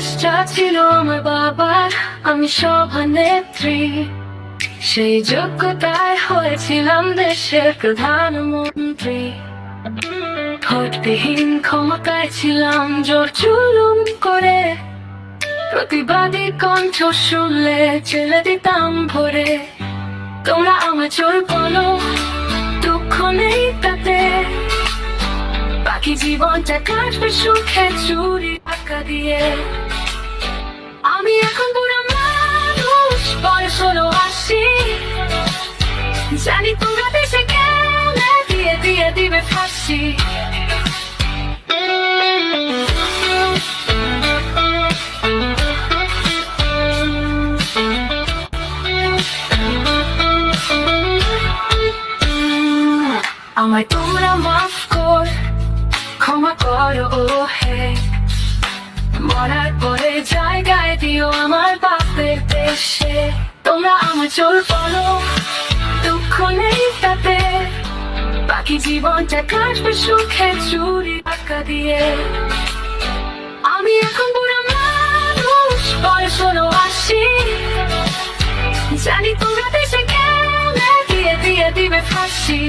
চেষ্টা ছিল আমার বাবার, আমি সভানেত্রী। সেই যোগ্যতায় হয়েছিলাম দেশের প্রধানমন্ত্রী। ভোটবিহীন ক্ষমতায় ছিলাম জোর জুলুম করে, প্রতিবাদী কণ্ঠ শুনলে ছেড়ে দিতাম ভরে। তোমরা আমার চোর বলো, দুঃখ নেই তাতে, বাকি জীবনটা কাটবে সুখে চুরি টাকা দিয়ে। আমি এখন বুড়ো মানুষ, বয়স হলো 80, জানি তোমরা দেশে গেলে দিয়ে দিয়ে দিবে ফাঁসি। আমায় তোমরা মাফ কর, ক্ষমা করো ও হে, মরার পরে জায়গায় দিও আমার বাপের দেশে। তোমরা আমার চোর বলো, দুঃখ নেই তাতে, বাকি জীবনটা কাটবে সুখে চুরি টাকা দিয়ে। আমি এখন বুড়ো মানুষ, বয়স হলো 80, জানি তোমরা দেশে গেলে দিয়ে দিয়ে দিবে ফাঁসি।